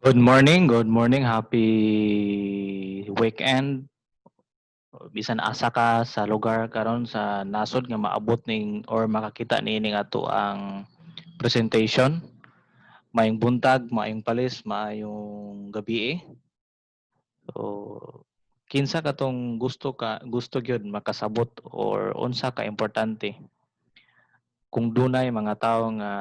Good morning, happy weekend. Bisan asa ka sa lugar karon sa nasod nga maabot ning or makakita niini ato ang presentation. Maayong buntag, maayong palis, maayong gabi. So kinsa katong gusto gyud makasabot or unsa ka importante kung dunay mga tawo nga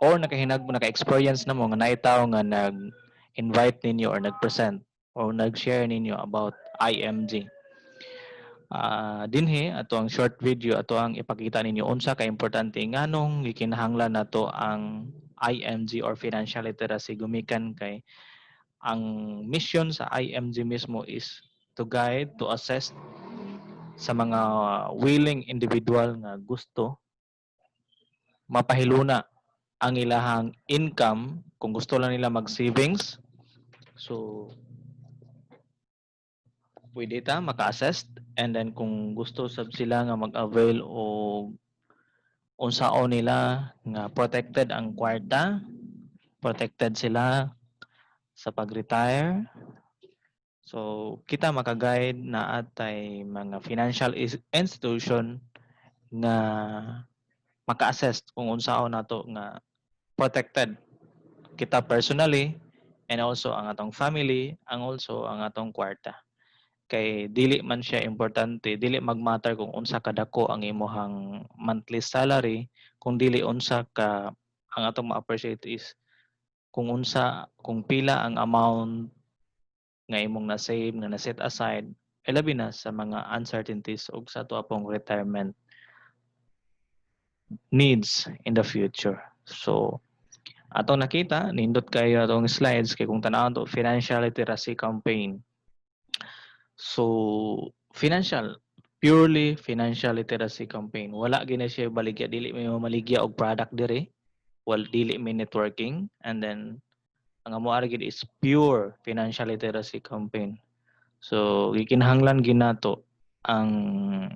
or naka-experience na mo nga naay tawo nga nag-invite ninyo or nag-present or nag-share ninyo about IMG. Dinhi ato ang short video ato ang ipakita ninyo unsa ka importante nganong gikinahanglan nato ang IMG or financial literacy gumikan kay ang mission sa IMG mismo is to guide, to assist sa mga willing individual nga gusto mapahiluna ang ilahang income kung gusto lang nila mag-savings. So, pwede ta maka-assess and then kung gusto sab sila nga mag-avail o unsaon nila nga protected ang kwarta, protected sila sa pag-retire. So, kita maka-guide na atay mga financial institution nga maka-assess kung unsaon nato nga protected kita personally and also ang atong family, ang also ang atong kwarta. Kay dili man siya importante, dili magmatter kung unsa kadako ang imuhang monthly salary, kung dili unsa ka ang atong ma-appreciate is kung pila ang amount nga imong na-save, nga na-set aside, labi na sa mga uncertainties ug sa ato pong retirement needs in the future. So, atong nakita, nindot kayo atong slides kay kung tanawon to financial literacy campaign. So, purely financial literacy campaign. Wala gina siya baligya, dili may maligya og product dire. Dili may networking, and then ang amo ara gid is pure financial literacy campaign. So, gikinahanglan ginato ang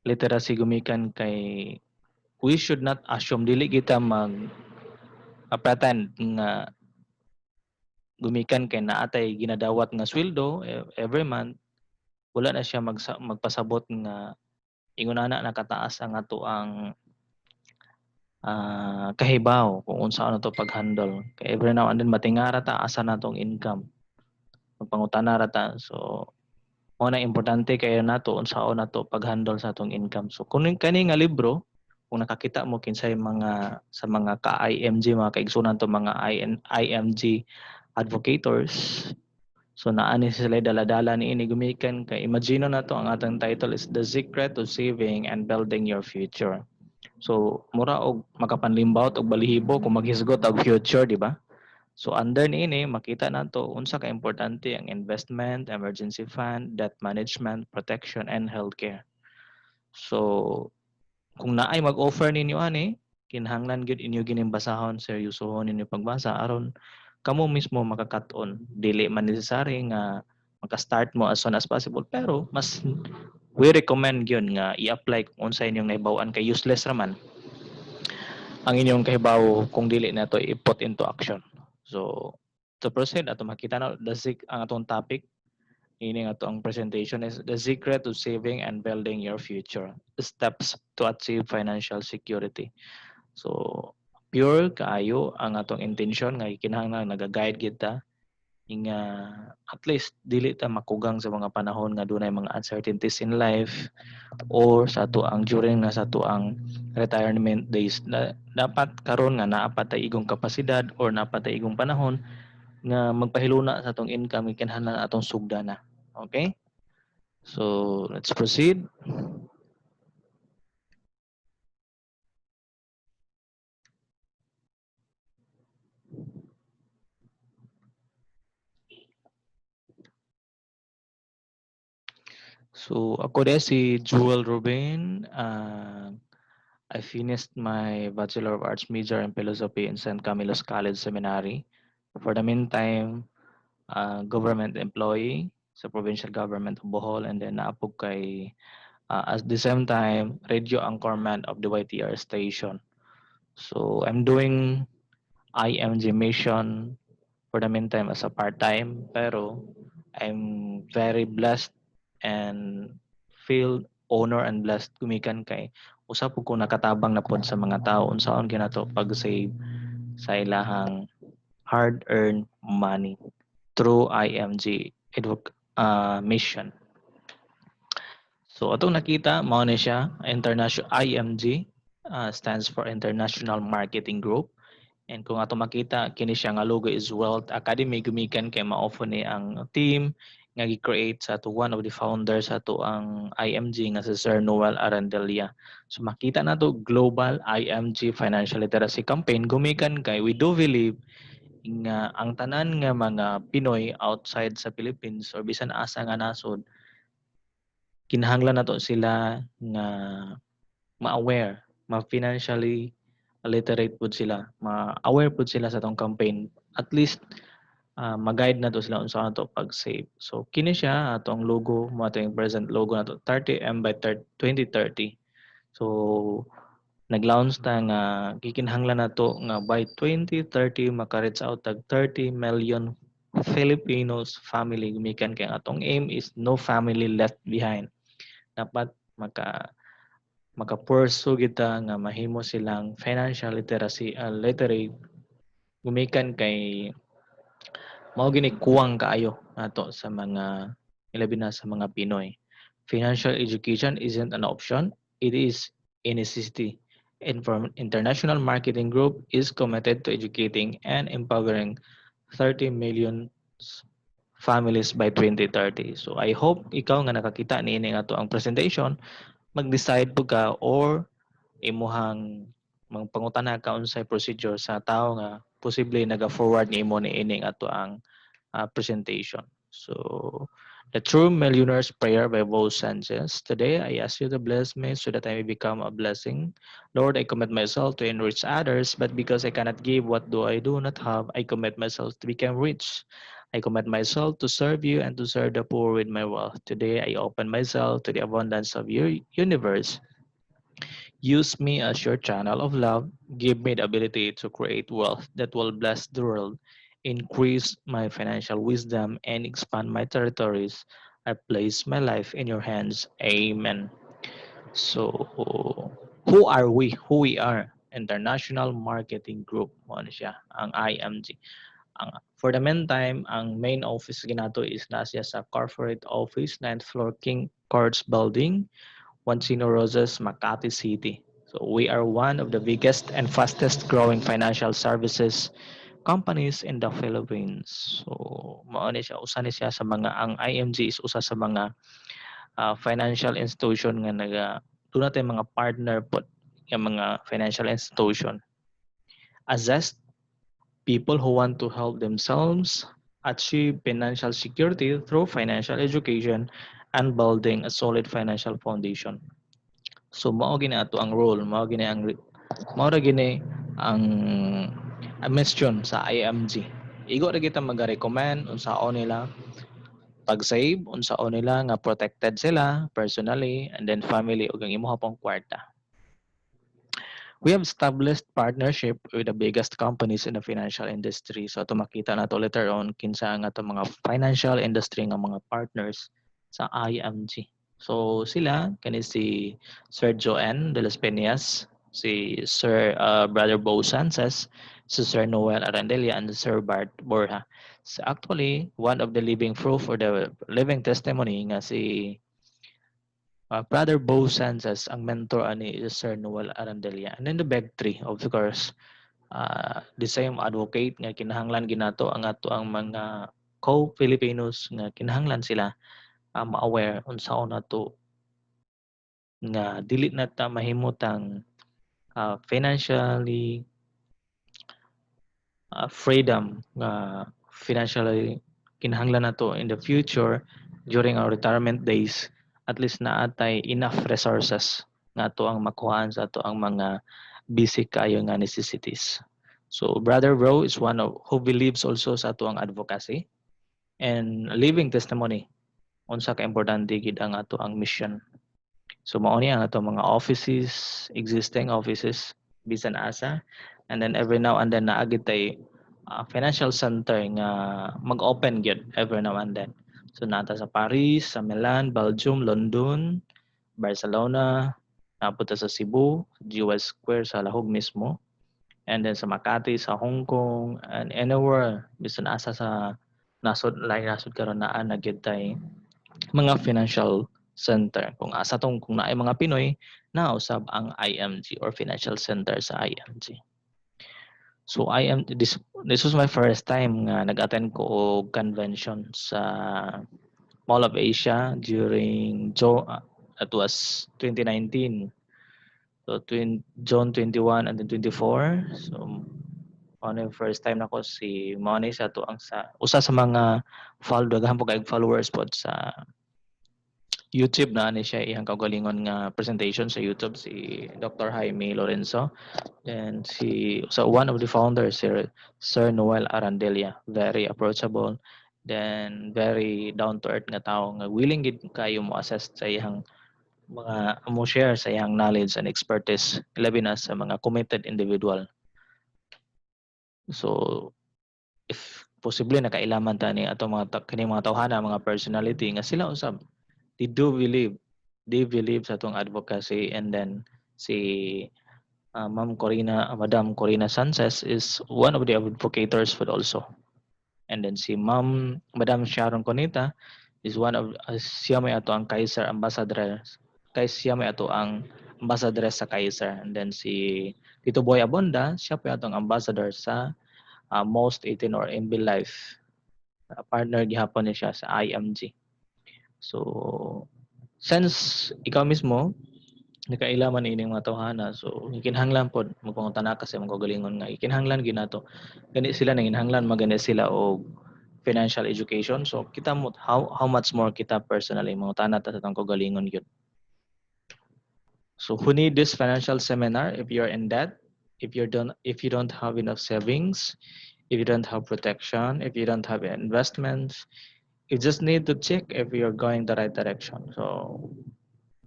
literacy gumikan kay we should not assume dili kita pretend nga gumikan kay naatay ginadawat nga sweldo every month, wala na siya magpasabot nga ingon ana nakataas ang ato ang kahibaw kung unsa ano to pag-handle. Kay every now and then matingara ta asa natong income. Magpangutana ra ta. So mo na importante kayo nato unsaon nato pag-handle sa atong income. So kung kani nga libro kung nakakita mo kinsay mga sa mga ka-IMG, mga kaigsunan to mga IMG advocators. So naani sila dala-dala ni ini gumikan kay imagine na to ang atong title is The Secret to Saving and Building Your Future. So mura og makapanlimbaw og balihibo kung maghisgot og future, di ba? So under niini makita nato unsa ka importante ang investment, emergency fund, debt management, protection and healthcare. So kung naay mag-offer ninyo ani, kinahanglan gyud inyo gining basahon, seryosohon ninyo pagbasa aron kamo mismo makakaton. Dili man necessary nga maka-start mo as soon as possible pero mas we recommend yun nga i-apply kung unsa inyong nahibaw-an kay useless raman ang inyong kahibaw kung dili na to i-put into action. So, to proceed, ato makita na ang atong topic, ini nga ang presentation is the secret to saving and building your future. Steps to achieve financial security. So, pure kaayo ang atong intention nga kinahanglan naga-guide kita nga at least dili ta makugang sa mga panahon nga dunay mga uncertainties in life or sa ato ang during na sa ato ang retirement days na dapat karon nga naa pa tay igong kapasidad or naa pa tay igong panahon nga magpahiluna sa atong income kinahanglan atong sugdana. Okay? So, let's proceed. So, ako din si Jewel Ruben. I finished my Bachelor of Arts major in Philosophy in St. Camilo's College Seminary. For the meantime, government employee sa provincial government of Bohol, and then naapog kay at the same time radio anchorman of the YTR station. So I'm doing IMG mission for the meantime as a part-time, pero I'm very blessed and feel honor and blessed gumikan kay usa po ko nakatabang na pod sa mga tao unsaon ginato pag-save sa ilahang hard-earned money through IMG mission. So atong nakita mao ni siya international IMG stands for International Marketing Group. And kung ato makita kini siya nga logo is Wealth Academy gumikan kay mao ni ang team nga gi-create sa to one of the founders sa to ang IMG nga si Sir Noel Arandelia. So makita nato global IMG financial literacy campaign gumikan kay we do believe nga ang tanan nga mga Pinoy outside sa Philippines or bisan asa nga nasod kinahanglan nato sila nga ma-aware, ma-financially literate pud sila, ma-aware pud sila sa tong campaign. At least ma-guide na to sila unsa na to pag-save. So kini siya atong logo, mo ato yung present logo na to 30M by 2030. So nag-launch ta nga gikinahanglan na to nga by 2030 maka-reach out tag 30 million Filipinos family gumikan kay atong aim is no family left behind. Dapat maka-pursue kita nga mahimo silang financial literacy literate gumikan kay mao gini kuwang kaayo nato sa mga ilabi na sa mga Pinoy. Financial education isn't an option, it is a necessity. International Marketing Group is committed to educating and empowering 30 million families by 2030. So I hope ikaw nga nakakita niini nga to ang presentation mag-decide po ka or imuhang pangutana ka unsay procedure sa tao nga posible naga-forward ni imo ni ining ato ang presentation. So, the True Millionaire's Prayer by Bo Sanchez. Today, I ask you to bless me so that I may become a blessing. Lord, I commit myself to enrich others, but because I cannot give what I do not have, I commit myself to become rich. I commit myself to serve you and to serve the poor with my wealth. Today, I open myself to the abundance of your universe. Use me as your channel of love. Give me the ability to create wealth that will bless the world, increase my financial wisdom, and expand my territories. I place my life in your hands. Amen. So, who are we? Who we are? International Marketing Group. Mo ano siya, ang IMG. For the meantime, ang main office ginato is nasa sa corporate office, 9th floor King Courts Building, Juancino Rosas, Makati City. So we are one of the biggest and fastest growing financial services companies in the Philippines. So mao ni siya usa ni siya sa mga ang IMG is usa sa mga financial institution nga doon natin mga partner po yung mga financial institution. Assess people who want to help themselves achieve financial security through financial education and building a solid financial foundation. So mao gini ato ang role, mao ra gini ang mission sa IMG. Igo ra kita mag-recommend unsaon nila pag-save, unsaon nila nga protected sila personally and then family ug ang imong pang kwarta. We have established partnership with the biggest companies in the financial industry. So ito makita na to later on kinsa nga to mga financial industry nga mga partners sa IMG. So sila kani si Sir Joanne de las Peñas, si Sir Brother Bo Sanchez, si Sir Noel Arandelia, and Sir Bart Borja. So actually, one of the living proof or the living testimony nga si Brother Bo Sanchez ang mentor ani Sir Noel Arandelia. And then the big three, of course, the same advocate nga kinahanglan ginato ang ato ang mga co-Filipinos nga kinahanglan sila ma-aware unsaon nato nga dili na ta mahimutang financially freedom nga financially kinahanglan nato in the future during our retirement days at least naatay enough resources nga ato ang makuhaan sa ato ang mga basic kayo nga necessities. So Brother Bro is one of who believes also sa ato ang advocacy and living testimony unsa ka importante gid ang ato ang mission. So mao ni ang ato mga offices, existing offices bisan asa And then every now and then naagid tay financial center nga mag-open gyud every now and then. So nata sa Paris, sa Milan, Belgium, London, Barcelona, napunta sa Cebu, GUS Square sa Lahog mismo, and then sa Makati, sa Hong Kong, and anywhere bisan asa sa nasod karon naa na gyud tay mga financial center. Kung naay mga Pinoy, nausab ang IMG or financial center sa IMG. So this was my first time nga nag-attend ko og convention sa Mall of Asia during it was 2019. So June 21 and then 24. So ano yung first time nako si Money sa to ang sa usa sa mga daghan po kay followers pod sa YouTube na ani siya iyang kaugalingon nga presentation sa YouTube si Dr. Jaime Lorenzo. And one of the founders, Sir Noel Arandilla, very approachable, then very down to earth nga tao nga willing gid kayo mo assess sa iyang mga mo share sa iyang knowledge and expertise labi na sa mga committed individual. So if possible nakailaman ta ni ato mga tawhana mga personality nga sila usab they believe sa atong advocacy. And then si Madam Corina Sanchez is one of the advocators for also. And then si Madam Sharon Conita is one of siya may ato ang Kaiser ambassador. Siya may ato ang ambassador sa Kaiser. And then si Tito Boy Abonda, siya po atong ambassador sa Most 18 or MB Life. Partner gihapon niya siya sa IMG. So since ikaw mismo nakailaman ining mga tawhana, so ikinahanglan pod magpangutana kasi magagalingon nga ikinahanglan ginato gani sila nanginhanglan magani sila og financial education. So kita mo how much more kita personally mangutana ta sa tong kagalingon gyud. So who need this financial seminar if you're in debt, if you don't have enough savings, if you don't have protection, if you don't have investments, you just need to check if you're going the right direction. So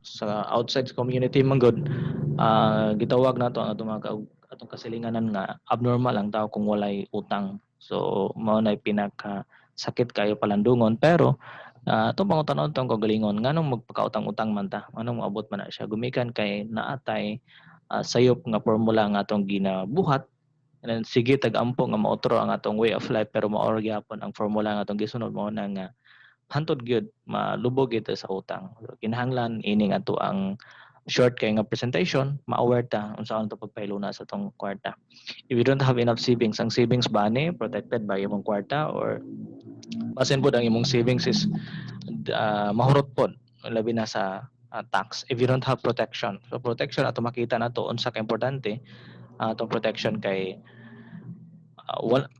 sa outside community man good, gitawag nato ang atong kasilinganan nga abnormal ang tao kung walay utang. So mao na pinaka sakit kayo palandungon, pero itong pangutan tong kagalingon nganong magpakautang-utang man ta, anong maabot man na siya gumikan kay naatay sayop nga formula nga atong ginabuhat. And then sige tag-ampo nga maotro ang atong way of life, pero maor gyapon ang formula nga atong gisunod mao na nga hantod gyud malubog ito sa utang. So, kinahanglan ining ato ang short kay nga presentation, ma-aware ta unsaon to pagpailuna sa tong kwarta. If you don't have enough savings, ang savings ba ni protected by imong kwarta, or basin pod ang imong savings is mahurot pod labi na sa tax if you don't have protection. So protection ato makita nato unsa ka importante atong protection kay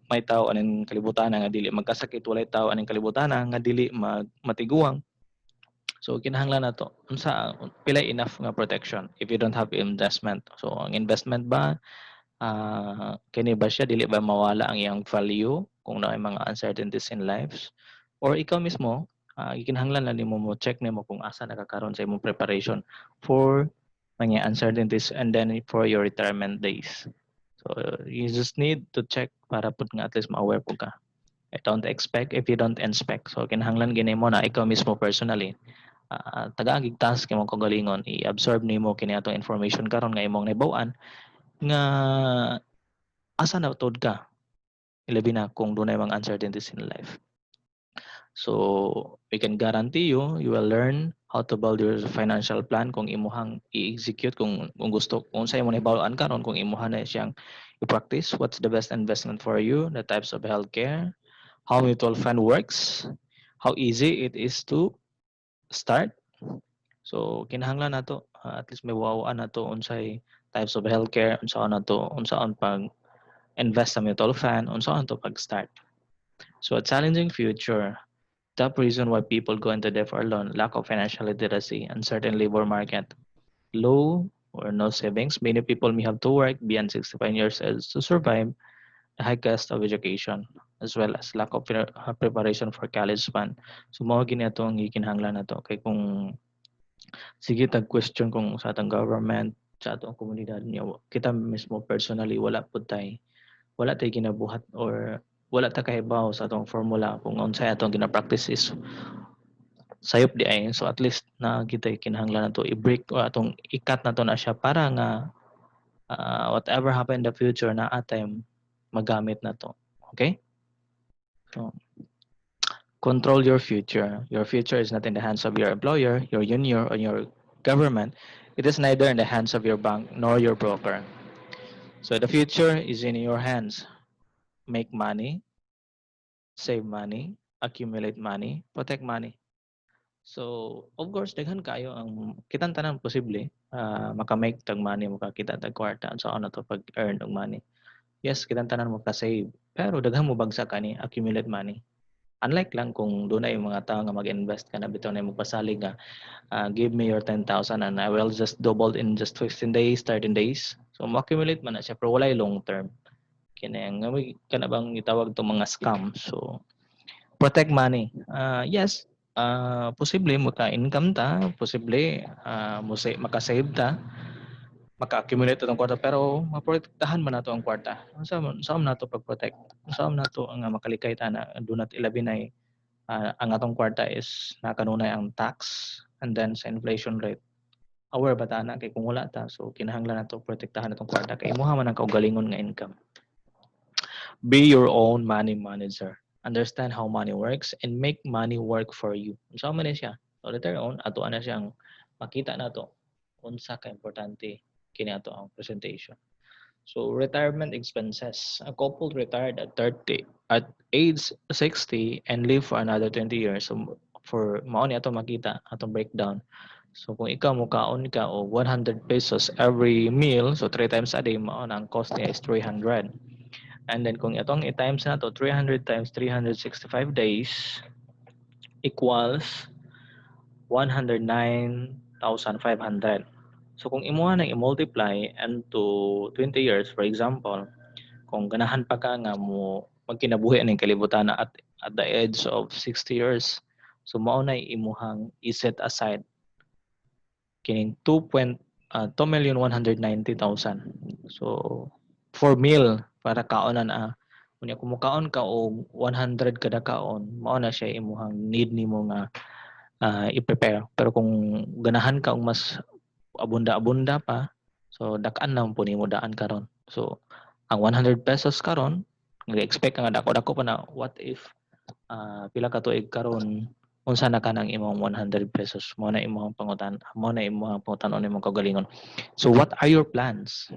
may tao aning kalibutan nga dili magkasakit, walay tao aning kalibutan nga dili matiguang. So kinahanglan nato unsa pila enough nga protection if you don't have investment. So ang investment ba kini ba siya dili ba mawala ang iyang value kung naay mga uncertainties in lives, or ikaw mismo kinahanglan na nimo mo check nimo kung asa nakakaron sa imong preparation for mga uncertainties and then for your retirement days. So you just need to check para pud nga at least ma-aware po ka. Don't expect if you don't inspect. So kinahanglan gini mo na ikaw mismo personally tagaagig task kay mo kagalingon, i-absorb nimo kini atong information karon nga imong nahibaw-an nga asa na tuod ka, ilabi na kung dunay mga uncertainties in life. So we can guarantee you will learn how to build your financial plan kung imuhang i-execute kung gusto kung sa imong nahibaw-an karon kung imuhan na siyang i-practice. What's the best investment for you, the types of healthcare, how mutual fund works, how easy it is to start. So kinahanglan nato at least may wawaan nato unsay types of healthcare, unsaon pag invest sa mutual fund, unsaon to pag-start. So a challenging future. Top reason why people go into debt or loan: lack of financial literacy, uncertain labor market, low or no savings. Many people may have to work beyond 65 years old to survive, the high cost of education, as well as lack of preparation for college fund. So mao gini atong gikinahanglan nato kay kung sige tag question kung sa atong government sa atong komunidad niya. Kita mismo personally wala tay ginabuhat or wala ta kahibaw sa atong formula kung unsay atong gina-practice is sayop di ay. So at least na kita kinahanglan nato i-break o atong ikat nato na siya para nga whatever happen in the future na atay magamit na to. Okay? So, control your future. Your future is not in the hands of your employer, your union, or your government. It is neither in the hands of your bank nor your broker. So the future is in your hands. Make money, save money, accumulate money, protect money. So, of course, daghan kayo ang kitang tanan posible makamake tag money, makakita tag kwarta sa ano to pag-earn og money. Yes, kitang tanan mo ka-save, pero daghan mo bagsak kani accumulate money. Unlike lang kung doon ay mga tao nga mag-invest ka na bitaw na magpasalig nga give me your 10,000 and I will just double in just 15 days, 13 days. So, mo-accumulate man na siya, pero wala long term. Kaya nga kana bang itawag to mga scam. So, protect money. Yes, posible maka-income ta, posible maka-save ta, maka-accumulate itong kwarta, pero maprotektahan man nato ang kwarta. Saan nato pag-protect? Saan nato ang makalikay ta na do not ilabinay ang atong kwarta is nakanunay ang tax and then sa inflation rate. Aware ba ta na kay kung wala ta, so kinahanglan nato protektahan atong kwarta kay imuha man ang kaugalingon nga income. Be your own money manager. Understand how money works and make money work for you. Unsa man ni siya? So later on, ato na siyang makita nato unsa ka importante kini ato ang presentation. So retirement expenses. A couple retired at 30 at age 60 and live for another 20 years. So for mao ni ato makita atong breakdown. So kung ikaw mukaon ka o 100 pesos every meal, so 3 times a day mao na ang cost niya is 300. And then kung itong i-times na to 300 times 365 days equals 109,500. So kung imuha na i-multiply into 20 years, for example, kung ganahan pa ka nga mo magkinabuhi ng kalibutan na at the age of 60 years, so mao na imuhang i-set aside kining 2,190,000. So for meal para kaonan kunya kumukaon ka og 100 kada kaon, mao na siya imuhang need nimo nga i-prepare. Pero kung ganahan ka og mas abunda-abunda pa, so dak-an na po nimo daan karon. So ang 100 pesos karon, nag-expect ka nga dako-dako pa na what if pila ka tuig karon unsa na kanang imong 100 pesos mo na imong pangutan mo na imong pangutan-on imong kaugalingon. So what are your plans?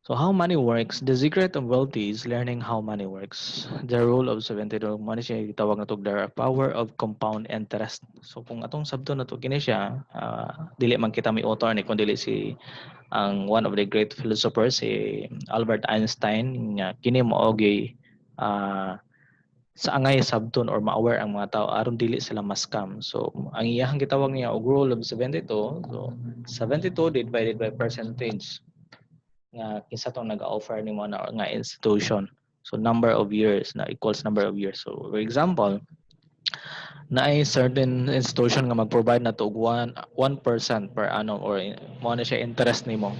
So how money works, the secret of wealth is learning how money works. The rule of 72 money siya gitawag na to the power of compound interest. So kung atong sabto na to kini siya dili man kita may author ni kun dili si ang one of the great philosophers si Albert Einstein nga kini mao gyud sa angay sabton or ma-aware ang mga tao aron dili sila ma-scam. So ang iyahang gitawag niya og rule of 72. So 72 divided by percentage nga kinsa tong nag-offer nimo na nga institution. So number of years na equals number of years. So for example, na ay certain institution nga mag-provide na to 1% per annum or mo na siya interest nimo.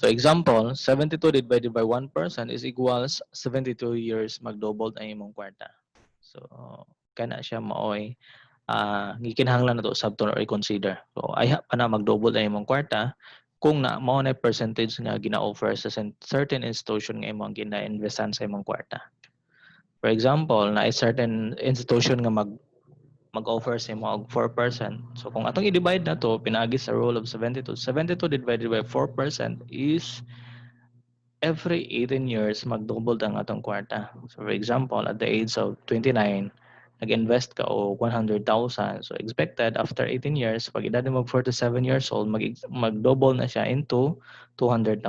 So example, 72 divided by 1% is equals 72 years mag-double ang imong kwarta. So kana siya maoy gikinahanglan na to sabton or i-consider. So ay pa na mag-double ang imong kwarta kung na mao na percentage nga gina-offer sa certain institution nga imong gina-investan sa imong kwarta. For example, na certain institution nga mag-offer sa imo og 4%. So kung atong i-divide na to pinaagi sa rule of 72, 72 divided by 4% is every 18 years mag-double ang atong kwarta. So for example, at the age of 29, nag-invest ka o 100,000. So expected after 18 years, pag edad mo 47 years old, mag-double na siya into 200,000.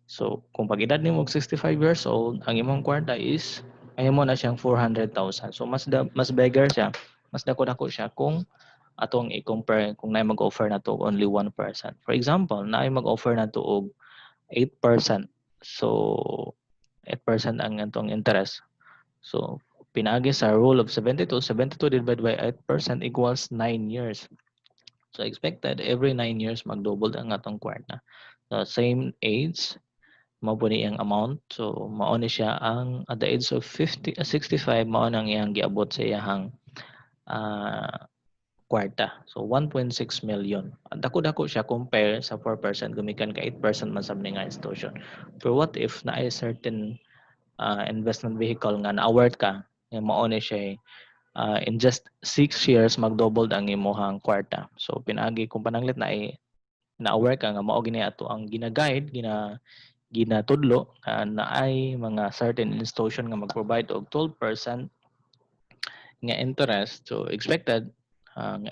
So kung pag edad mo 65 years old, ang imong kwarta is ay mo na siyang 400,000. So mas bigger siya, mas dako-dako siya kung atong i-compare kung naay mag-offer na to only 1%. For example, naay mag-offer na to og 8%. So 8% ang atong interest. So Pinagi sa rule of 72, 72 divided by 8% equals 9 years. So expected every 9 years mag-double ang atong kwarta. So same age, mao po ni ang amount. So mao ni siya ang at the age of 65 mao nang iyang giabot sa iyang kwarta. So 1.6 million. Dako-dako siya compare sa 4% gumikan ka 8% man sa nga institution. Pero what if na ay certain investment vehicle nga na-award ka, mao ni siya in just 6 years mag-double ang imong kwarta. So pinagi kung pananglit na-aware ka nga mao gini ato ang gina-guide, ginatudlo na ay mga certain institution nga mag-provide og 12% nga interest. So expected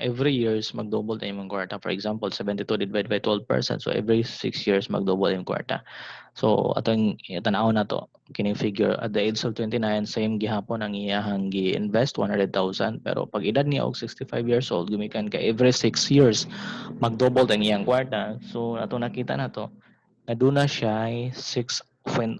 every years mag-double na imong kwarta. For example, 72 divided by 12%. So every 6 years mag-double yung kwarta. So atong tanaw na to kining figure at the age of 29 same gihapon ang iyahang gi-invest 100,000 pero pag edad niya og 65 years old gumikan ka every 6 years mag-double ang iyang kwarta. So ato nakita na to naduna siya ay 6.4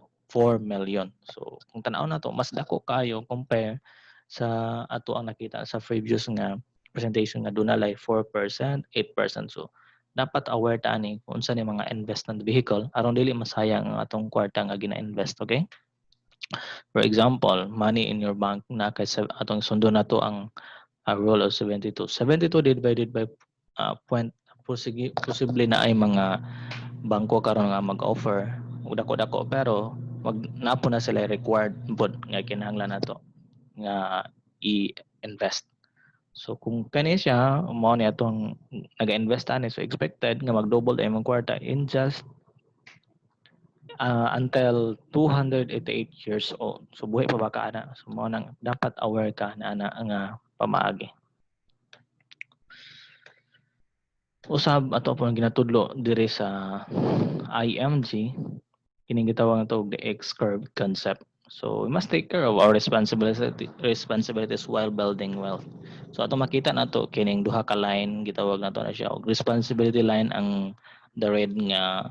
million. So kung tanaw na to mas dako kayo compare sa ato ang nakita sa previous nga presentation nga dunalay 4%, 8%. So dapat aware ta ani kung unsa ni mga investment vehicle aron dili masayang ang atong kwarta nga gina-invest, okay? For example, money in your bank na kay atong sundo na to ang rule of 72. 72 divided by point posible na ay mga bangko karon nga mag-offer dako-dako pero wag napo na sila required pod nga kinahanglan nato nga i-invest. So kung kani siya mao ni atong naga-invest ani so expected nga mag-double ay imong kwarta in just until 288 years old. So buhay pa ba ka ana? So mao nang dapat aware ka na ana nga pamaagi. Usab ato po ginatudlo diri sa IMG kining gitawag nato the X-curve concept. So we must take care of our responsibilities while building wealth. So ato makita nato kining duha ka line gitawag nato na siya og responsibility line ang the red nga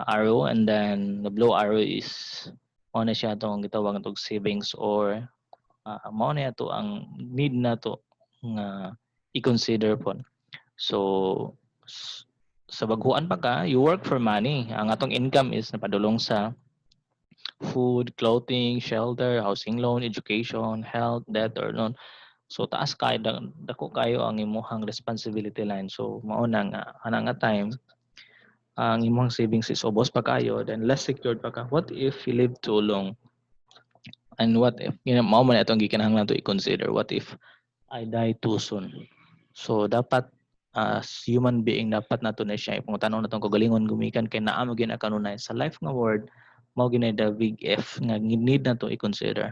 arrow and then the blue arrow is mao na siya atong gitawag natong savings or mao na ato ang need nato nga i-consider po. So sa baghuan pa ka, you work for money. Ang atong income is napadulong sa food, clothing, shelter, housing loan, education, health, debt or loan. So taas kay dako kayo ang imong responsibility line. So mao na nga ana nga time ang imong savings is ubos pa kayo then less secured pa ka. What if you live too long? And what if mao man atong gikinahanglan to i-consider. What if I die too soon? So dapat as human being dapat nato na siya ipangutan-on natong kagalingon gumikan kay naa mo gina kanunay sa life nga word mao gina the big F nga need nato i-consider.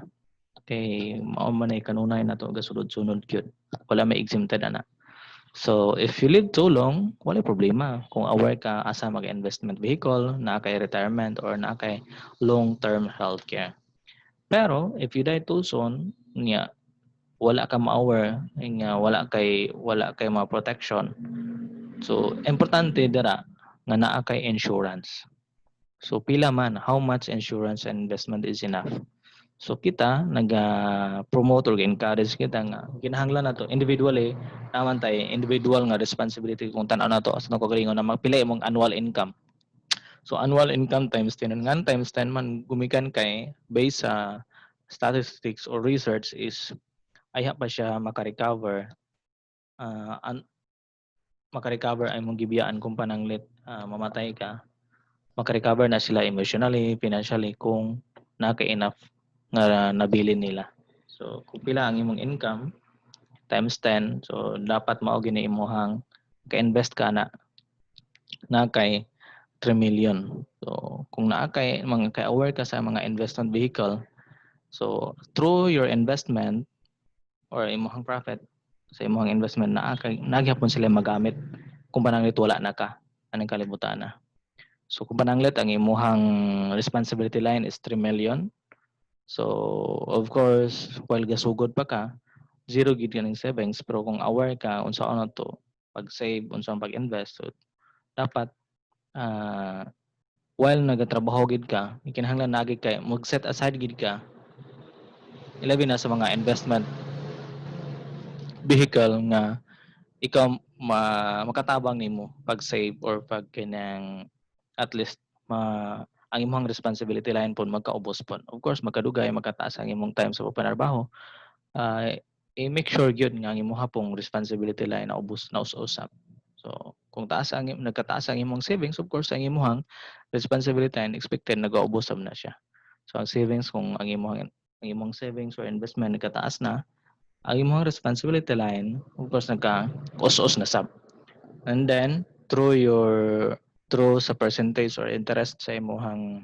Kay mao man ay kanunay nato gasulod-sunod gyud. Wala may exempted ana. So if you live too long, wala problema. Kung aware ka asa mag-investment vehicle, na kay retirement or na kay long-term healthcare. Pero if you die too soon, niya wala ka ma-aware, nga wala kay mga protection. So importante dira nga naa kay insurance. So pila man how much insurance and investment is enough. So kita naga-promote or encourage kita nga kinahanglan nato individually naman tay individual nga responsibility kung tan-aw nato sa kagalingon na magpila imong annual income. So annual income times 10 ngan times 10 man gumikan kay based sa statistics or research is ayha pa siya makarecover makarecover ay mong gibiyaan kung pananglit mamatay ka makarecover na sila emotionally, financially kung naka-enough nga nabili nila. So kung pila ang imong income times 10, so dapat mao gini imong ka-invest ka na kay 3 million. So kung naa kay mga aware ka sa mga investment vehicle, so through your investment or imong profit sa imong investment nagyapon sila magamit kung pananglit wala na ka anong kalibutan na. So kung pananglit ang imong responsibility line is 3 million. So of course while gasugod pa ka zero gid ka ng savings pero kung aware ka unsa ano to pag-save unsa pag-invest so dapat while nagatrabaho gid ka kinahanglan nagid kay mag-set aside gid ka ilabi na sa mga investment vehicle nga ikaw makatabang nimo pag save or pag kanang at least ang imong responsibility line po magkaubos po. Of course, magkadugay, magkataas ang imong time sa pagpanarbaho. I-make sure gyud nga ang imong hapong responsibility line na ubos na usap. So, kung nagkataas ang imong savings, of course, ang imong responsibility line expected nagaubos na siya. So, ang savings kung ang imong savings or investment nagkataas na, ang imong responsibility line, of course, nagka-us-us na sab. And then, through sa percentage or interest sa imong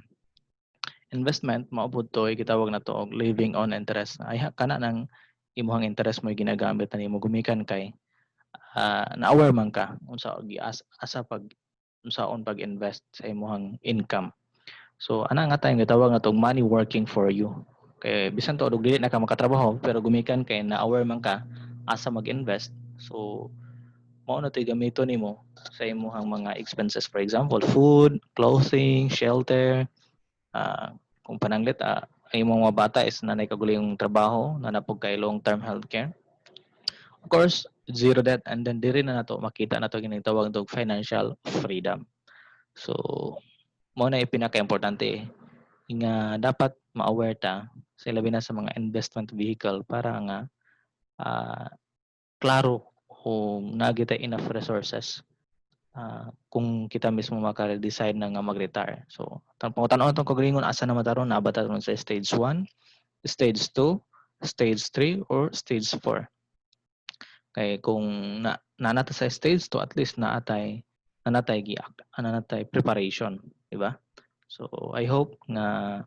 investment, maupod to, gitawag na to og living on interest. Ay kana nang imong interest mo ginagamit na nimo gumikan kay na-aware man ka unsa asa pag unsaon pag-invest sa imong income. So ana nga tayong gitawag na tong money working for you. Kay bisan to og dili na ka makatrabaho pero gumikan kay na-aware man ka asa mag-invest. So mao na to'y gamiton nimo sa imong mga expenses, for example food, clothing, shelter, kung pananglit ang imong mga bata is nanay kagulong trabaho na napog kay long term healthcare, of course zero debt, and then diri na nato makita nato ginitawag og financial freedom. So mao na pinaka-importante nga dapat ma-aware ta sa labi na sa mga investment vehicle para nga klaro kung nagita enough resources kung kita mismo maka-decide na nga mag-retire. So, pangutanaw itong kagalingon, asa na mataron, nabata ron sa stage 1, stage 2, stage 3, or stage 4. Kaya kung nanata sa stage 2, at least nanatay preparation, di ba? So, I hope na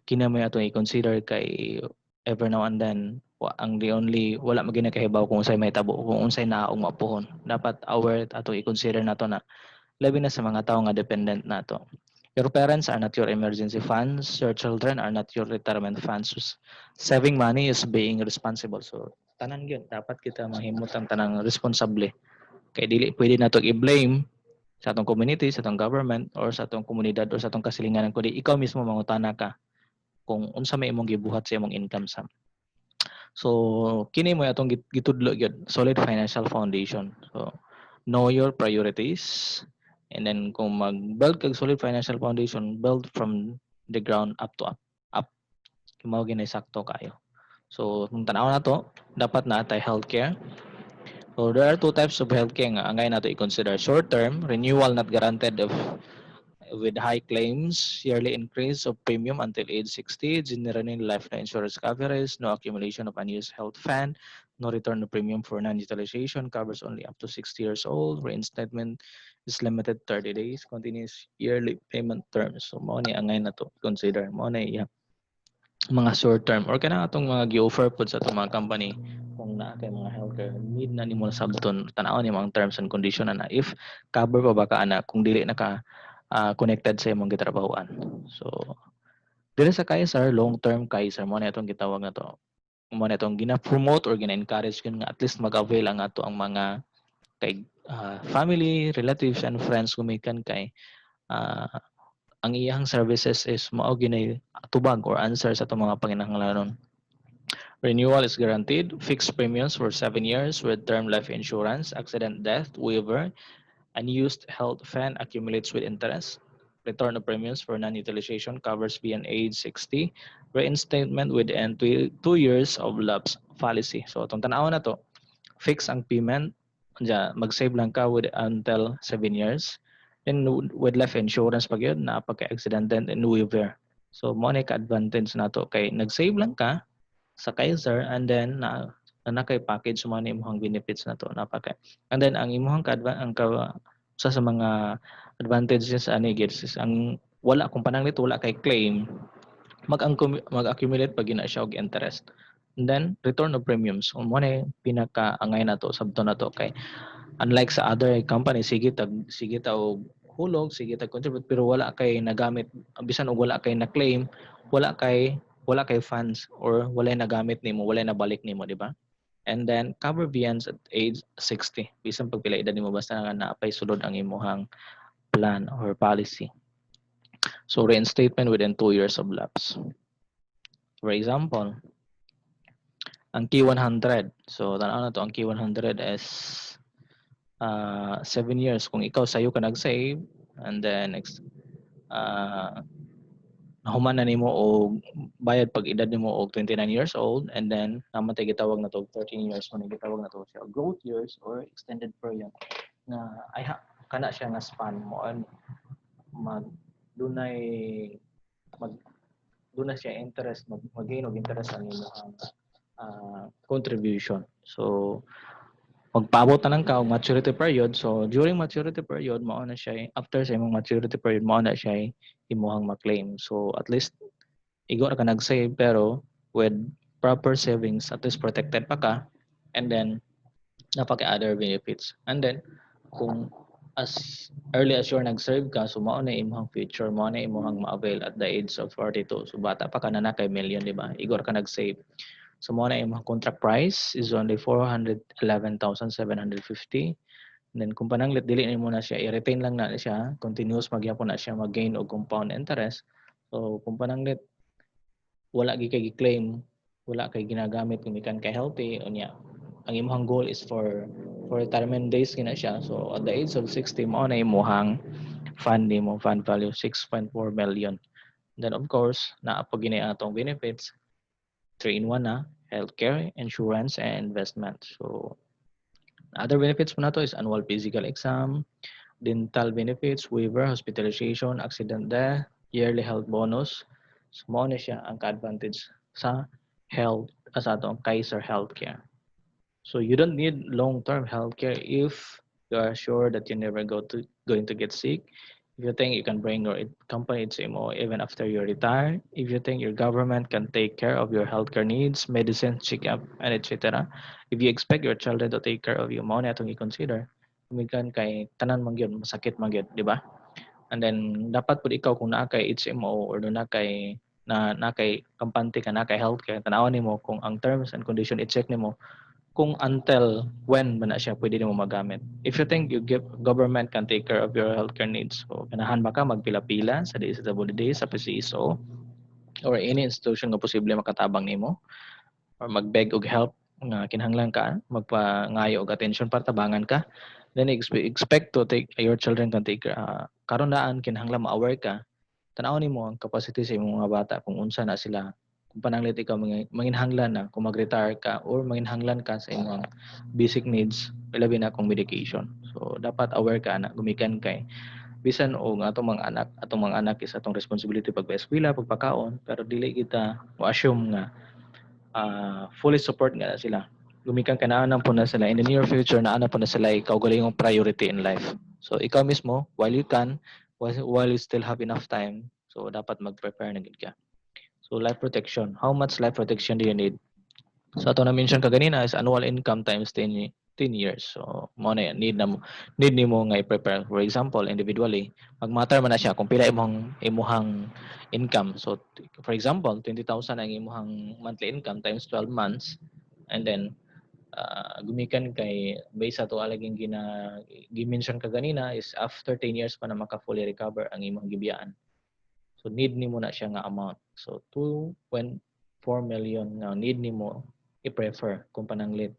kinamay atong i-consider kay every now and then ang wala magina kahibaw kung unsay may tabo, kung unsay naong mapuhon. Dapat aware ato i-consider nato na labi na sa mga tao nga dependent nato. Your parents are not your emergency funds. Your children are not your retirement funds. Saving money is being responsible. So, tanan yun. Dapat kita mahimot ang tanang responsable. Kaya dili pwede nato i-blame sa atong community, sa atong government, or sa atong komunidad, or sa atong kasilinganan, kundi ikaw mismo mangutana ka kung unsa may imong gibuhat sa imong income sam. So, kini mo atong gitudlo gyud, solid financial foundation. So, know your priorities, and then kung mag-build kag solid financial foundation, build from the ground up to up. Mao ginay sakto kayo. So, kung tanaw na to, dapat na tay healthcare. So, there are two types of healthcare nga angay nato i-consider. Short term, renewal not guaranteed with high claims, yearly increase of premium until age 60, generally life insurance coverage, no accumulation of unused health fund, no return of premium for non-utilization, covers only up to 60 years old, reinstatement is limited 30 days, continuous yearly payment terms. So, mo ni angay na to consider. Mo na mga short term or kana atong mga gi-offer pud sa atong mga company kung naa kay mga healthcare need na nimo sabton tan-aw ni mga terms and condition na if cover pa ba ka ana kung dili na ka connected sa imong gitrabahoan. So dili sa Kaiser long term Kaiser mo na itong gitawag na to. Mo na itong gina-promote or gina-encourage kun nga at least mag-avail ang ato ang mga kay family, relatives and friends gumikan kay ang iyang services is mao ginay tubag or answer sa itong mga panginahanglanon. Renewal is guaranteed, fixed premiums for 7 years with term life insurance, accident death waiver, unused health fund accumulates with interest. Return of premiums for non-utilization covers beyond age 60. Reinstatement within 2 years of lapse fallacy. So itong tanaw na to, fix ang payment, mag-save lang ka until 7 years. Then with life insurance pag yun, napaka-accident and waiver. So mo na ka-advantage na to kay nag-save lang ka sa Kaiser and then na kay package mo na imong benefits na to napaka. And then ang imong sa mga advantages ani is ang wala kung pananglit wala kay claim mag-accumulate pag gina siya og interest. And then return of premiums mo na pinaka-angay na to sabto na to kay unlike sa other company sige ta og hulog sige ta contribute pero wala kay nagamit bisan og wala kay na claim wala kay funds or wala nagamit nimo wala nabalik nimo di ba? And then cover beyond at age 60 bisan pagpila edad nimo basta nga naapay sulod ang imong plan or policy. So reinstatement within 2 years of lapse. For example, ang K100. So, tanaw na to, ang K100 is 7 years. Kung ikaw sa'yo ka nag-save, and then nahuman na nimo og bayad pag edad nimo og 29 years old, and then namatay gitawag na to 13 years mo gitawag na to siya growth years or extended period nga kana siya nga span mo mag dunay mag dunay siya interest mag-gain og interest ang imong contribution. So magpaabot na lang ka og maturity period. So during maturity period mao na siya after sa imong maturity period mao na siya imuhang ma-claim. So at least igo na ka nag-save pero with proper savings at least protected pa ka, and then napaka other benefits. And then kung as early as you're nag-serve ka, so mao na imong future, mao na imong ma-avail at the age of 42. So bata pa ka na kay million, di ba? Igor ka nag-save. So mao na imong contract price is only 411,750. And then kung pananglit dili nimo na siya, i-retain lang na siya, continuous magyapon na siya mag-gain og compound interest. So kung pananglit wala gi kay gi-claim, wala kay ginagamit kung ikan kay healthy unya. Ang imong goal is for retirement days kina siya. So at the age of 60 mo na imong fund nimo, fund value 6.4 million. Then of course, naa pa gini atong benefits 3-in-1 na, healthcare, insurance, and investment. So other benefits mo na to is annual physical exam, dental benefits, waiver, hospitalization, accident death, yearly health bonus. So mo na siya ang ka-advantage sa health sa atong Kaiser Healthcare. So you don't need long-term healthcare if you are sure that you never going to get sick. If you think you can bring your company to mo even after you retire, if you think your government can take care of your healthcare needs, medicine, checkup, and etc. If you expect your children to take care of you, mo na itong i-consider. Kumikan kay tanan man gyud, masakit man gyud, di ba? And then dapat pud ikaw kung naa kay HMO or na kay kampante ka na kay healthcare, tanawan nimo kung ang terms and condition i-check nimo kung until when ba na siya pwede mo magamit. If you think government can take care of your healthcare needs, so ganahan ba ka magpila-pila sa DSWD, sa PCSO, or any institution nga posible makatabang nimo, or magbeg og help nga kinahanglan ka, magpangayo og attention para tabangan ka, then expect to take your children can take karon daan kinahanglan ma-aware ka, tanaw nimo ang capacity sa imong mga bata kung unsa na sila kung pananglit ikaw manginhanglan na kung mag-retire ka or manginhanglan ka sa imong basic needs labi na kung medication. So dapat aware ka na gumikan kay bisan og atong mga anak is atong responsibility pagpa-eskwela, pagpakaon, pero dili kita mo-assume nga fully support nga na sila. Gumikan ka na po na sila in the near future na po na sila ikaw galingong priority in life. So ikaw mismo while you can while you still have enough time, so dapat mag-prepare na gid ka. So life protection. How much life protection do you need? So ato na mention ka ganina is annual income times 10 years. So mo na yan, need nimo nga i-prepare. For example, individually, mag-matter man na siya kung pila imuhang income. So for example, 20,000 ang imuhang monthly income times 12 months, and then gumikan kay based sa to alaging gi-mention ka ganina is after 10 years pa na maka fully recover ang imong gibiyaan. So need nimo na siya nga amount. So 2.4 million nga need nimo i-prefer kung pananglit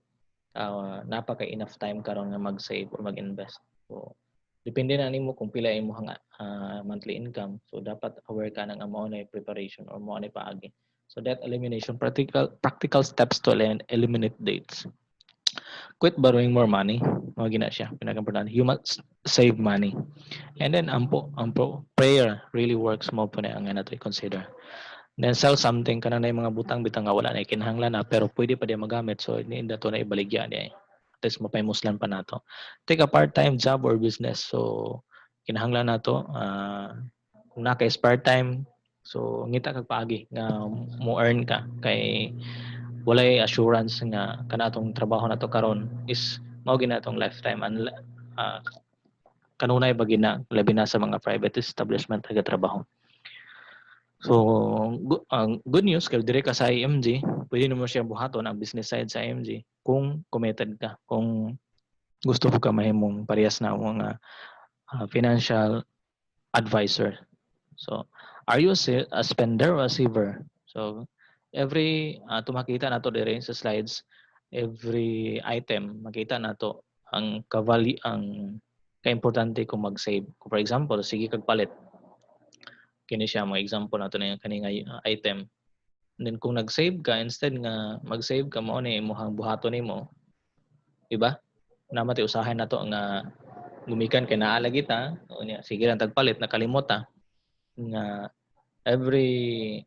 napaka enough time karon nga mag-save or mag-invest. So depende na nimo kung pila imong monthly income. So dapat aware ka ng amount na preparation or mo na paagi. So debt elimination, practical steps to eliminate debts. Quit borrowing more money. Mga gina siya. Pinaka-importante. You must save money. And then ampo prayer really works mo po na ang nato i-consider. Then sell something kanang na yung mga butang bitang nga wala na ikinahanglan na pero pwede pa di magamit, so hindi to na ibaligya niya. At least mapaymuslan pa nato. Take a part-time job or business. So kinahanglan nato kung na kay spare time, so ngita kag paagi nga mo earn ka kay walay assurance nga kanatong trabaho nato karon is mao ginatong lifetime and kanunay ba gina labi na sa mga private establishment nga trabaho. So ang good news kay dire ka sa IMG, pwede mo siya buhaton ang business side sa IMG kung committed ka, kung gusto mo ka mahimong parehas na mga financial advisor. So are you a spender or a saver? So every makita nato dire sa slides, every item makita nato ang ka-importante kung mag-save. For example, sige kag palit. Kini siya mga example nato na kaning item. And then kung nag-save ka, instead nga mag-save ka mo ni imong buhaton nimo, di ba? Naman usahay nato nga gumikan kay naa lagi ta, sige lang tagpalit nakalimot ta nga every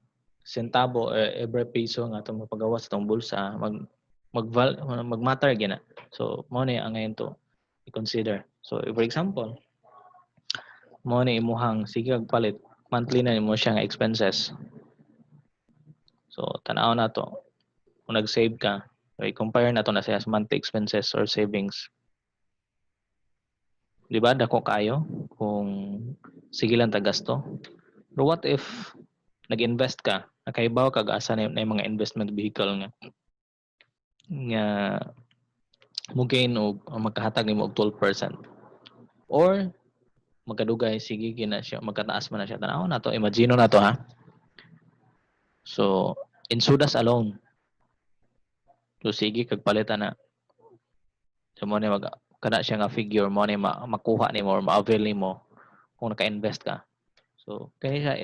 centavo every piso nga itong mapagawas sa itong bulsa mag-matter gina. So mo ni ang ngayon to i-consider. So for example, mo ni imuhang sige kag palit monthly na nimo siya nga expenses. So tanaw na to kung nag-save ka, i-compare na to na sa monthly expenses or savings. Di ba dako kayo kung sige lang ta gasto. Pero what if nag-invest ka, nakaibaw kag asa na yung mga investment vehicle nga mo gain og magkahatag nimo og 12%. Or magkadugay sige gina siya, magkataas man na siya. Tanaw na to, imagine na to ha. So in Sudas alone, so sige kag palitan na. So mo ni kada siya nga figure mo ni makuha nimo or ma-avail nimo kung naka-invest ka. So kani siya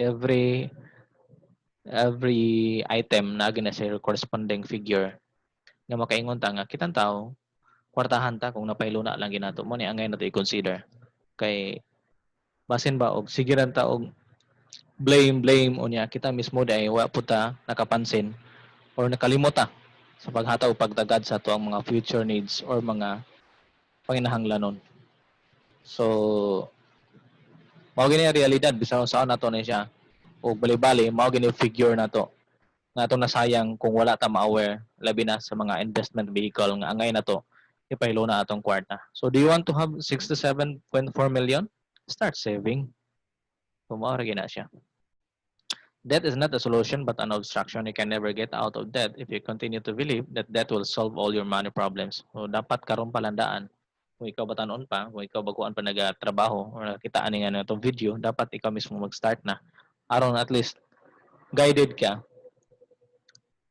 every item na gina siya corresponding figure nga makaingon ta nga kitang tao kwartahan ta kung napaylo na lang ginato mo ni ang ngayon nato i-consider kay basin ba og sige ra ta og blame unya kita mismo dai wa pud ta nakapansin or nakalimot ta sa paghataw pagtagad sa ato ang mga future needs or mga panginahanglanon. So mao gini realidad bisan saan nato ni siya o bali-bali mao gini figure nato nga atong nasayang kung wala ta ma-aware labi na sa mga investment vehicle nga angay na to ipahilo na atong kwarta. So do you want to have 67.4 million? Start saving. So mao ra gina siya. Debt is not a solution but an obstruction. You can never get out of debt if you continue to believe that debt will solve all your money problems. So dapat karon palandaan. Kung ikaw batanon pa, kung ikaw baguan pa nagatrabaho or nakita ani nga itong video, dapat ikaw mismo mag-start na. Aron at least guided ka.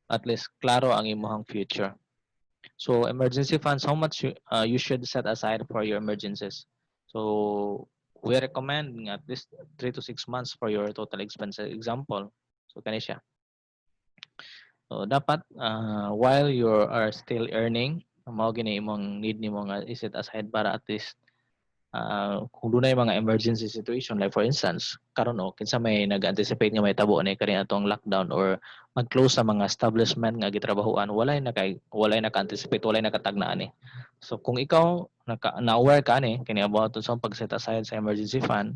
At least klaro ang imong future. So emergency funds, how much you should set aside for your emergencies. So we recommend at least 3 to 6 months for your total expenses. Example, so kani siya. So dapat while you are still earning, mao gini imong need nimo nga iset aside para at least kung dunay mga emergency situation like for instance karon kinsa may nag-anticipate nga may tabo ni kani atong lockdown or mag-close sa mga establishment nga gitrabahuan walay naka-anticipate walay nakatagnaan ni. So kung ikaw na-aware ka ni kini about sa pag-set aside sa emergency fund,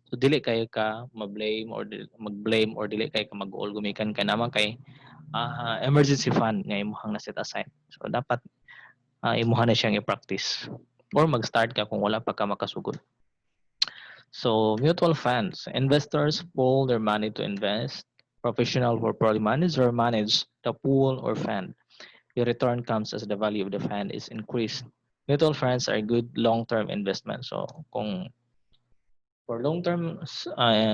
so dili kay ka ma-blame or mag-blame or dili kay ka mag-all gumikan ka naman kay emergency fund nga imong na-set aside. So dapat imuha na siyang i-practice or mag-start ka kung wala pa ka makasugod. So mutual funds, investors pool their money to invest. Professional will probably manage or manage the pool or fund. Your return comes as the value of the fund is increased. Mutual funds are good long-term investment. So kung for long-term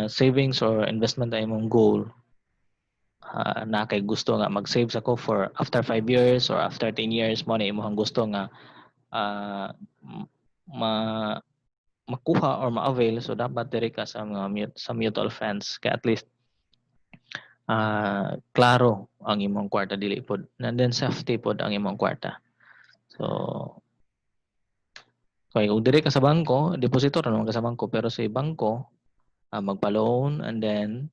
savings or investment ay mong goal, na kay gusto nga mag-save ako for after 5 years or after 10 years mo na imong gusto nga makuha or ma-avail, so dapat diri ka sa mga sa mutual funds kay at least klaro ang imong kwarta dili pod and then safety pod ang imong kwarta. So kay kung diri ka sa bangko, depositor naman ka sa bangko pero sa bangko magpa-loan and then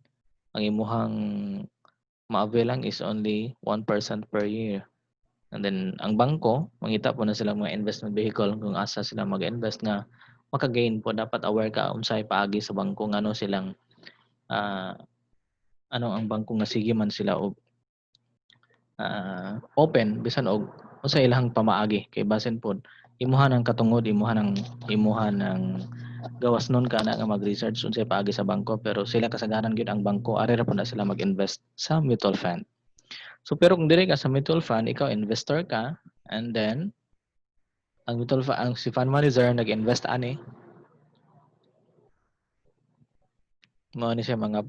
ang imuhang ma-avail lang is only 1% per year. And then ang bangko, mangita po na sila mga investment vehicle kung asa sila mag-invest nga maka-gain po. Dapat aware ka unsay paagi sa bangko ngano silang ano ang bangko nga sige man sila og open bisan og unsay ilang pamaagi kay basin pod imuha ng katungod imuha ng gawas nun kana nga mag-research unsay paagi sa bangko pero sila kasagaran gyud ang bangko ari ra po na sila mag-invest sa mutual fund. So pero kung dili ka sa mutual fund, ikaw investor ka and then ang mutual fund, ang si fund manager nag-invest ani. Mao ni siya mga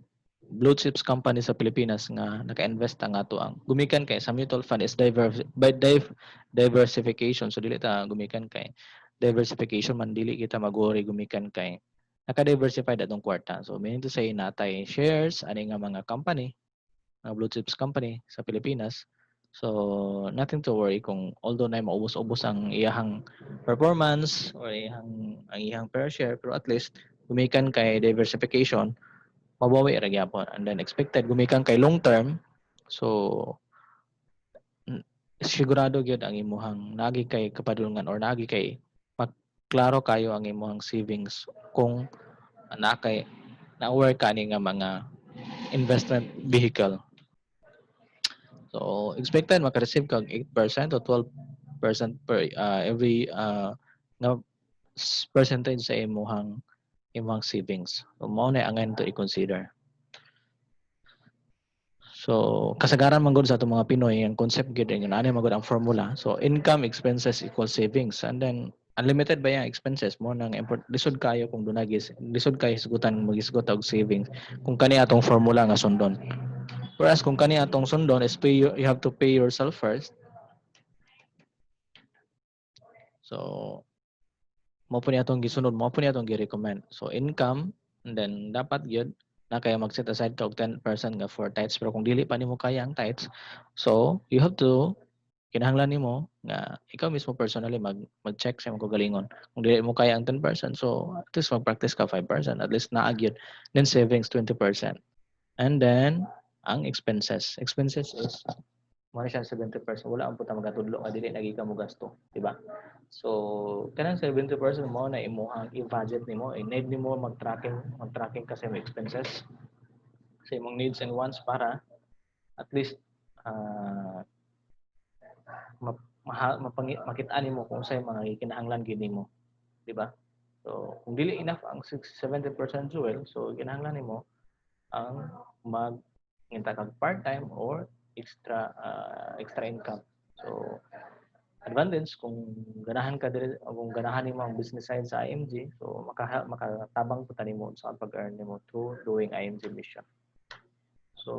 blue chips company sa Pilipinas nga naka-invest ang ato ang gumikan kay sa mutual fund is diversification. So dili ta gumikan kay diversification man, dili kita mag-worry gumikan kay naka-diversified atong kwarta. So meaning to say natay shares ani nga mga company, mga blue chips company sa Pilipinas. So nothing to worry kung although na maubos-ubos ang iyahang performance or ang iyahang per share, pero at least gumikan kay diversification, mabawi ra gyapon. And then expected gumikan kay long term, so sigurado gyud ang imuhang nagi kay kapadulngan or nagi kay klaro kayo ang imuhang savings kung na kay na-aware ka ni nga mga investment vehicle. So expected maka-receive kag 8% to 12% per every nga percentage sa imuhang savings. So mao na ang to i-consider. So kasagaran man gud sa atong mga Pinoy ang concept gid nga ani man gud ang formula. So income expenses equals savings, and then unlimited ba yung expenses mo nang import lisod kayo kung dunagis lisod kayo hisgutan magisgot og savings kung kani atong formula nga sundon. Whereas kung kani atong sundon is you have to pay yourself first. So mo po ni atong gisunod, mo po ni atong gi-recommend. So income, and then dapat gyud na kaya mag-set aside ka og 10% nga for tithes, pero kung dili pa nimo kaya ang tithes, so you have to kinahanglan nimo nga ikaw mismo personally mag-check sa imong kagalingon. Kung dili mo kaya ang 10%, so at least mag-practice ka 5%, at least naa gyud. Then savings 20%. And then ang expenses is mo siya 70%, wala ang puta magatudlo nga dili lagi ka mo gasto, di ba? So kanang 70% mo na imuhang i-budget nimo, i-need nimo mag-tracking kasi mo expenses sa imong needs and wants para at least makitaan nimo kung sa mga kinahanglan gid nimo, di ba? So kung dili enough ang 70% jewel, so kinahanglan nimo ang nginta kag part-time or extra income. So advantage kung ganahan ka diri o kung ganahan nimo ang business side sa IMG, so makatabang po nimo sa pag-earn nimo through doing IMG mission. So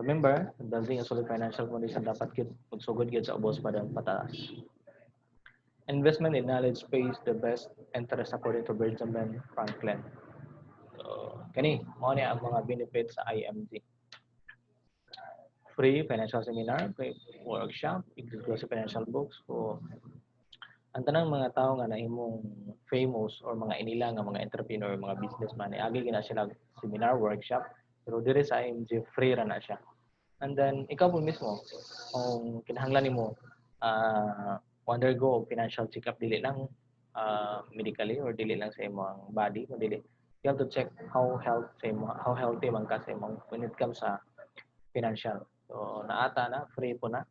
remember, building a solid financial foundation dapat gid magsugod gid sa ubos pataas. Investment in knowledge pays the best interest according to Benjamin Franklin. So kani mao ni ang mga benefits sa IMG. Free financial seminar, free workshop, exclusive financial books. So ang tanang mga tao nga nahimong famous or mga inila nga mga entrepreneur, mga businessman, agi gina sila seminar, workshop, pero diri sa IMG free ra na siya. And then ikaw po mismo kung kinahanglan nimo undergo financial check-up, dili lang medically or dili lang sa imong body, kundi you have to check how healthy man ka sa imong when it comes sa financial. So naata na free po na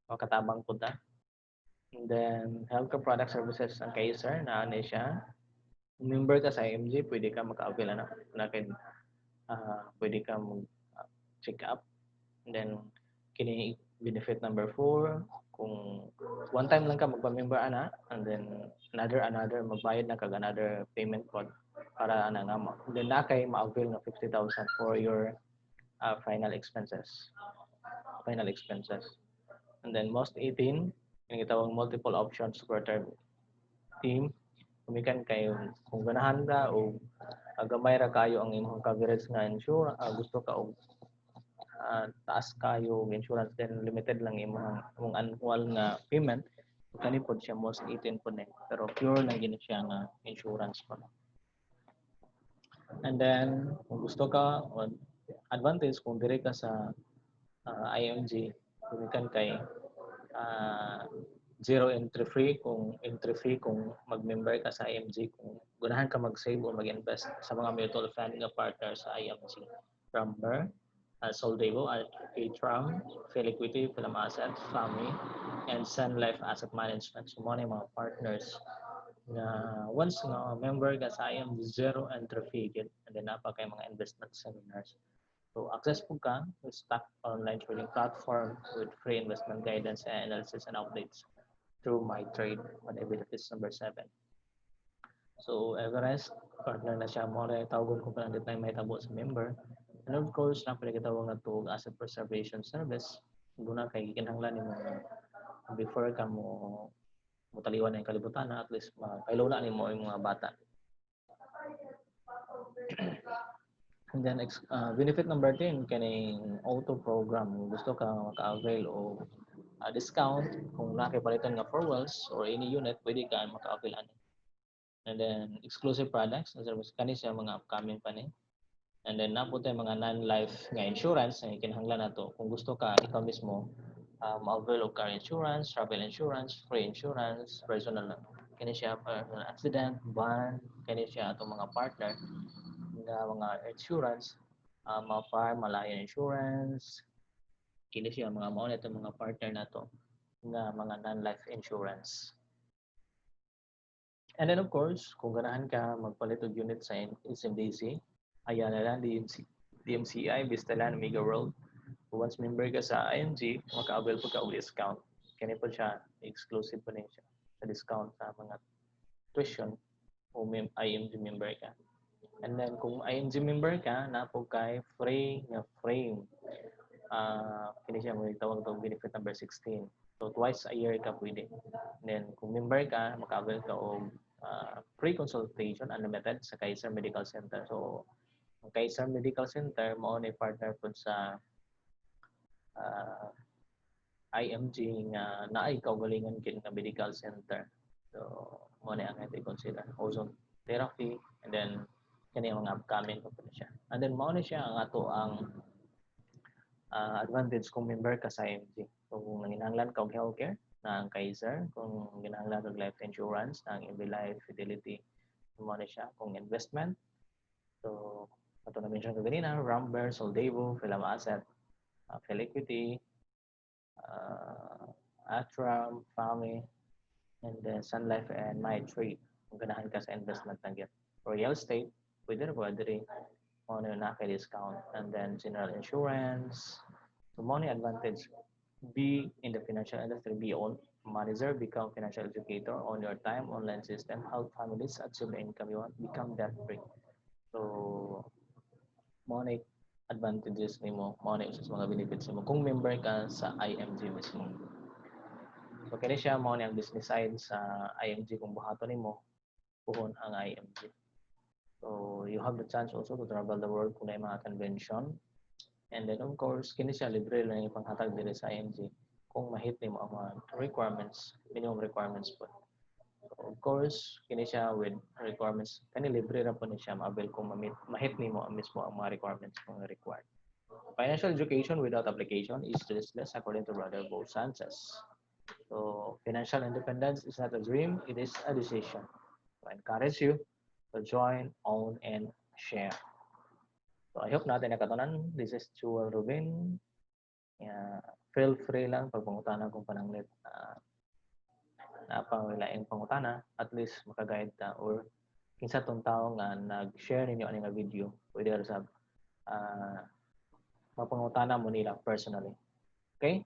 o katabang po na. And then healthcare product services ang Kaiser na ano siya. Member ka sa IMG, pwede ka maka-avail na kay pwede ka mag check up. And then kini benefit number 4, kung one time lang ka magpa-member ana, and then another magbayad na kag another payment code para ana nga then na kay ma-avail ng 50,000 for your final expenses. And then most 18, yung gitawag multiple options quarter team, kumikan kayo kung ganahan ka o gamay ra kayo ang imong coverage nga insurance, gusto ka og taas kayo insurance, then limited lang imong annual nga payment, kani pod siya most 18 po na, pero pure lang gini siya nga insurance po. And then kung gusto ka advantage kung dire ka sa IMG, kumikan kay zero entry fee kung mag-member ka sa IMG, kung gunahan ka mag-save o mag-invest sa mga mutual fund nga partner sa IMG. Rumber, Soldevo, Atram, Philiquity, Philam Assets, FAMI, and Sun Life Asset Management. So mga mga partners na once nga member ka sa IMG, zero entry fee, and then napa kay mga investment seminars. So access po ka with stock online trading platform with free investment guidance and analysis and updates through MyTrade on Abilities number 7. So Everest, partner na siya mo rin tawagon ko pa lang may tabo sa member. And of course, na pwede kitawag na to asset preservation service. Guna kay kinahanglan nimo before ka mo mutaliwan ng kalibutan na at least makailaw na nimo yung mga bata. And then benefit number 10 kaning auto program. Gusto ka maka-avail o discount kung nakipalitan nga 4 wheels or any unit, pwede ka maka-avail ani. And then exclusive products, kani siya mga upcoming pa ni. And then napo tayo mga non-life nga insurance na kinahanglan nato. Kung gusto ka ikaw mismo ma-avail of car insurance, travel insurance, free insurance, personal kani siya personal accident, van, kani siya atong mga partner nga mga insurance, mga farm, Malayan Insurance, kini siya mga mao na itong mga partner nato nga mga non-life insurance. And then of course, kung ganahan ka magpalit og unit sa SMDC, ayan na lang DMCI, Vistaland, Mega World. Once member ka sa IMG, maka-avail po ka og discount. Kani po siya, exclusive po niya siya sa discount sa mga tuition o IMG member ka. And then kung IMG member ka, napo kay free nga frame. Kini siya mo tawag itong benefit number 16. So twice a year ka pwede. And then kung member ka, maka-avail ka og free consultation unlimited sa Kaiser Medical Center. So ang Kaiser Medical Center mao ni partner po sa IMG nga naay kaugalingan kin nga medical center. So mo ni ang i-consider ozone therapy and then kani mga upcoming pa siya. And then mao ni siya ang ato ang advantage kung member ka sa IMG. So kung nanginahanglan ka og healthcare na ang Kaiser, kung ginahanglan og life insurance na ang Every Life Fidelity, mo ni siya kung investment. So ato na mention ko ganina, Ramber, Soldevo, Philam Asset, Philiquity, Atram, FAMI, and then Sun Life and My Trade. Kung ganahan ka sa investment na get. Real estate, pwede rin on na kay discount. And then general insurance. So money advantage. Be in the financial industry, be on manager, become financial educator, on your time, online system, help families achieve the income you want, become debt free. So money advantages nimo, money sa mga benefits mo kung member ka sa IMG mismo. So kini siya mo ang business side sa IMG kung buhaton nimo puhon ang IMG. So you have the chance also to travel the world kung may mga convention. And then of course, kini siya libre lang yung panghatag diri sa IMG kung mahit nimo ang mga requirements, minimum requirements po. So of course, kini siya with requirements, kani libre ra po ni siya ma-avail kung mahit nimo ang mismo ang mga requirements mga required. Financial education without application is useless according to Brother Bo Sanchez. So financial independence is not a dream, it is a decision. So I encourage you to join, own, and share. So I hope natin nakatunan. This is Jewel Rubin. Feel free lang pag pangutana kung pananglit na pangilaing pangutana, at least makaguide ta or kinsa tong tao nga nag-share ninyo ani nga video, pwede ra sa mapangutana mo nila personally. Okay?